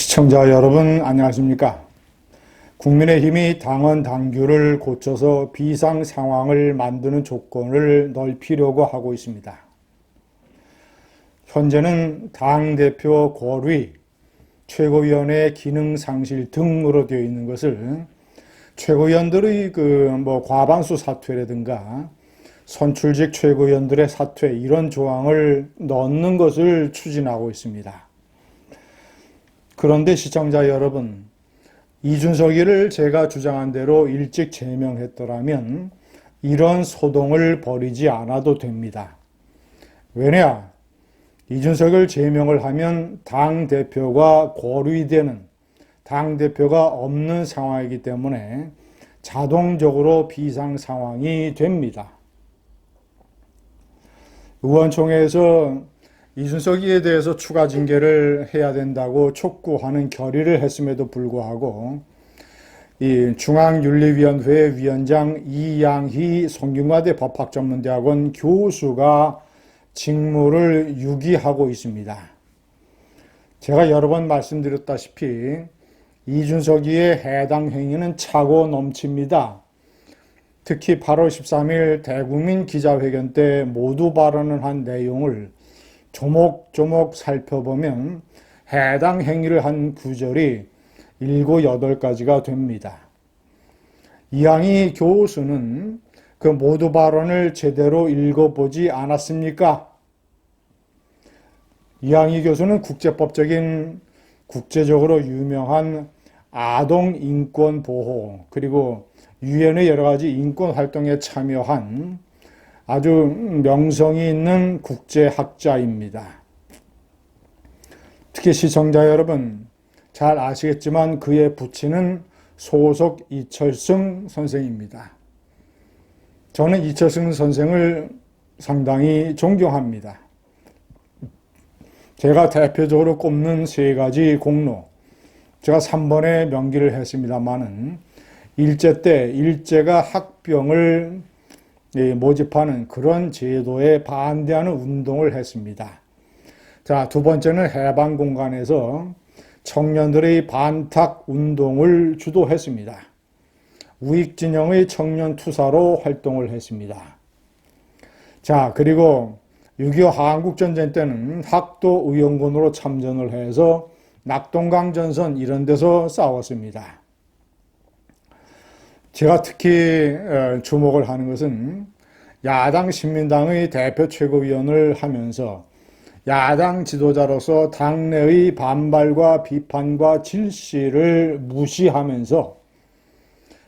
시청자 여러분 안녕하십니까? 국민의힘이 당원 당규를 고쳐서 비상 상황을 만드는 조건을 넓히려고 하고 있습니다. 현재는 당대표 고위, 최고위원회 기능 상실 등으로 되어 있는 것을 최고위원들의 과반수 사퇴라든가 선출직 최고위원들의 사퇴 이런 조항을 넣는 것을 추진하고 있습니다. 그런데 시청자 여러분, 이준석이를 제가 주장한 대로 일찍 제명했더라면 이런 소동을 벌이지 않아도 됩니다. 왜냐? 이준석을 제명을 하면 당대표가 고립되는, 당대표가 없는 상황이기 때문에 자동적으로 비상 상황이 됩니다. 의원총회에서 이준석이에 대해서 추가 징계를 해야 된다고 촉구하는 결의를 했음에도 불구하고 이 중앙윤리위원회 위원장 이양희 성균관대 법학전문대학원 교수가 직무를 유기하고 있습니다. 제가 여러 번 말씀드렸다시피 이준석이의 해당 행위는 차고 넘칩니다. 특히 8월 13일 대국민 기자회견 때 모두 발언을 한 내용을 조목조목 살펴보면 해당 행위를 한 구절이 7, 8가지가 됩니다. 이양희 교수는 그 모두 발언을 제대로 읽어보지 않았습니까? 이양희 교수는 국제적으로 유명한 아동 인권 보호 그리고 유엔의 여러 가지 인권 활동에 참여한 아주 명성이 있는 국제학자입니다. 특히 시청자 여러분 잘 아시겠지만 그의 부친은 소속 이철승 선생입니다. 저는 이철승 선생을 상당히 존경합니다. 제가 대표적으로 꼽는 3가지 공로, 제가 3번에 명기를 했습니다마는 일제 때 일제가 학병을 모집하는 그런 제도에 반대하는 운동을 했습니다. 자, 2번째는 해방공간에서 청년들의 반탁 운동을 주도했습니다. 우익진영의 청년 투사로 활동을 했습니다. 자, 그리고 6.25 한국전쟁 때는 학도 의원군으로 참전을 해서 낙동강전선 이런 데서 싸웠습니다. 제가 특히 주목을 하는 것은 야당 신민당의 대표 최고위원을 하면서 야당 지도자로서 당내의 반발과 비판과 질시를 무시하면서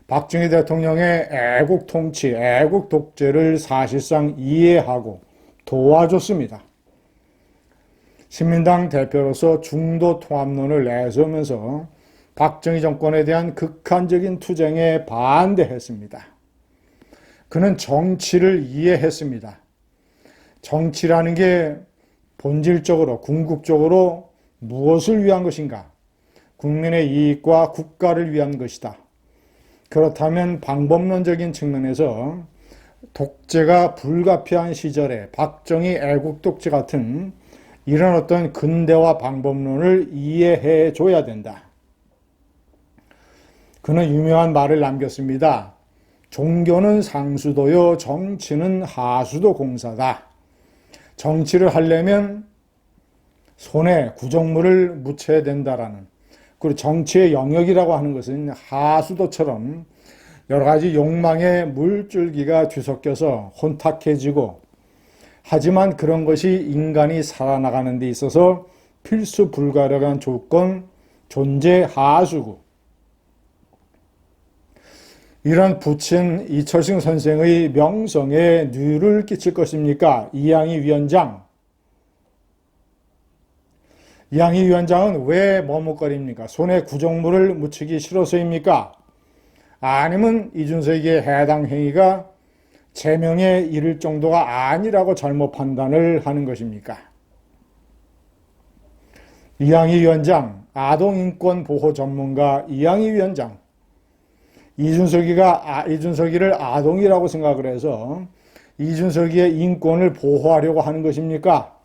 박정희 대통령의 애국 통치, 애국 독재를 사실상 이해하고 도와줬습니다. 신민당 대표로서 중도 통합론을 내세우면서 박정희 정권에 대한 극한적인 투쟁에 반대했습니다. 그는 정치를 이해했습니다. 정치라는 게 본질적으로, 궁극적으로 무엇을 위한 것인가? 국민의 이익과 국가를 위한 것이다. 그렇다면 방법론적인 측면에서 독재가 불가피한 시절에 박정희 애국독재 같은 이런 어떤 근대화 방법론을 이해해 줘야 된다. 그는 유명한 말을 남겼습니다. 종교는 상수도요, 정치는 하수도 공사다. 정치를 하려면 손에 구정물을 묻혀야 된다라는, 그리고 정치의 영역이라고 하는 것은 하수도처럼 여러 가지 욕망의 물줄기가 뒤섞여서 혼탁해지고, 하지만 그런 것이 인간이 살아나가는 데 있어서 필수 불가력한 조건, 존재 하수구. 이런 부친 이철승 선생의 명성에 뉘를 끼칠 것입니까? 이양희 위원장. 이양희 위원장은 왜 머뭇거립니까? 손에 구정물을 묻히기 싫어서입니까? 아니면 이준석에게 해당 행위가 제명에 이를 정도가 아니라고 잘못 판단을 하는 것입니까? 이양희 위원장, 아동인권 보호 전문가 이양희 위원장, 이준석이를 아동이라고 생각을 해서 이준석이의 인권을 보호하려고 하는 것입니까?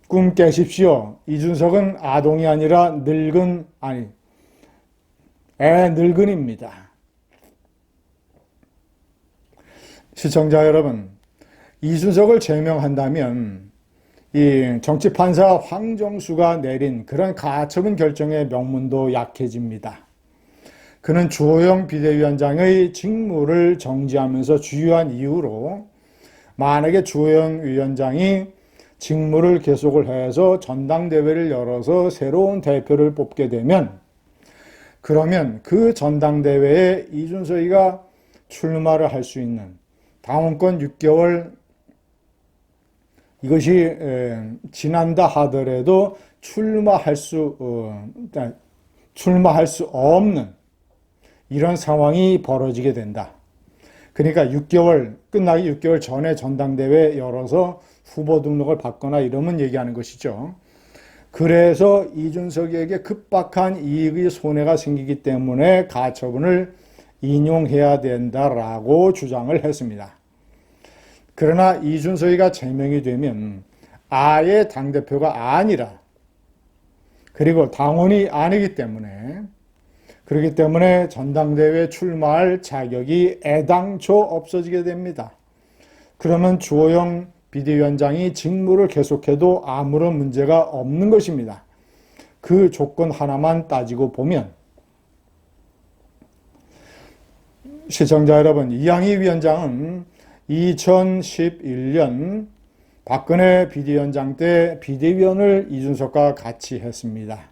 꿈 깨십시오. 이준석은 아동이 아니라 애 늙은입니다. 시청자 여러분, 이준석을 제명한다면 이 정치판사 황정수가 내린 그런 가처분 결정의 명문도 약해집니다. 그는 주호영 비대위원장의 직무를 정지하면서 주요한 이유로 만약에 주호영 위원장이 직무를 계속을 해서 전당대회를 열어서 새로운 대표를 뽑게 되면 그러면 그 전당대회에 이준석이가 출마를 할 수 있는 당원권 6개월 이것이 지난다 하더라도 출마할 수 없는 이런 상황이 벌어지게 된다. 그러니까 끝나기 6개월 전에 전당대회 열어서 후보 등록을 받거나 이러면 얘기하는 것이죠. 그래서 이준석에게 급박한 이익의 손해가 생기기 때문에 가처분을 인용해야 된다라고 주장을 했습니다. 그러나 이준석이가 제명이 되면 아예 당대표가 아니라 그리고 당원이 아니기 때문에 그렇기 때문에 전당대회에 출마할 자격이 애당초 없어지게 됩니다. 그러면 주호영 비대위원장이 직무를 계속해도 아무런 문제가 없는 것입니다. 그 조건 하나만 따지고 보면 시청자 여러분, 이양희 위원장은 2011년 박근혜 비대위원장 때 비대위원을 이준석과 같이 했습니다.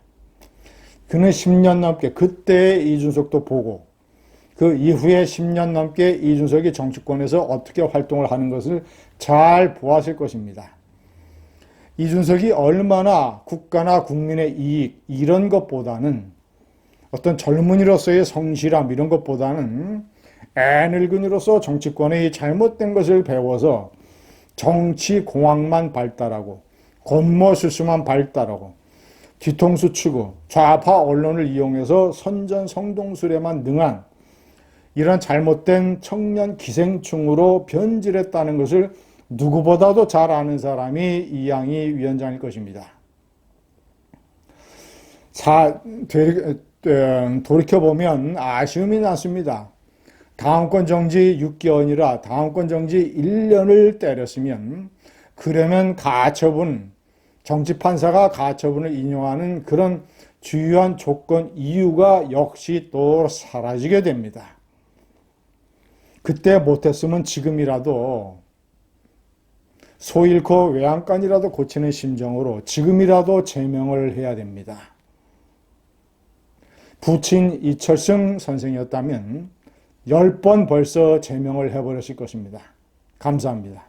그는 10년 넘게 그때 이준석도 보고 그 이후에 10년 넘게 이준석이 정치권에서 어떻게 활동을 하는 것을 잘 보았을 것입니다. 이준석이 얼마나 국가나 국민의 이익 이런 것보다는 어떤 젊은이로서의 성실함 이런 것보다는 애늙은이로서 정치권의 잘못된 것을 배워서 정치 공학만 발달하고 권모술수만 발달하고 뒤통수 치고 좌파 언론을 이용해서 선전성동술에만 능한 이런 잘못된 청년 기생충으로 변질했다는 것을 누구보다도 잘 아는 사람이 이양희 위원장일 것입니다. 돌이켜보면 아쉬움이 났습니다. 당원권 정지 6개월이라 당원권 정지 1년을 때렸으면 그러면 정치판사가 가처분을 인용하는 그런 주요한 조건 이유가 역시 또 사라지게 됩니다. 그때 못했으면 지금이라도 소 잃고 외양간이라도 고치는 심정으로 지금이라도 제명을 해야 됩니다. 부친 이철승 선생이었다면 10번 벌써 제명을 해버렸을 것입니다. 감사합니다.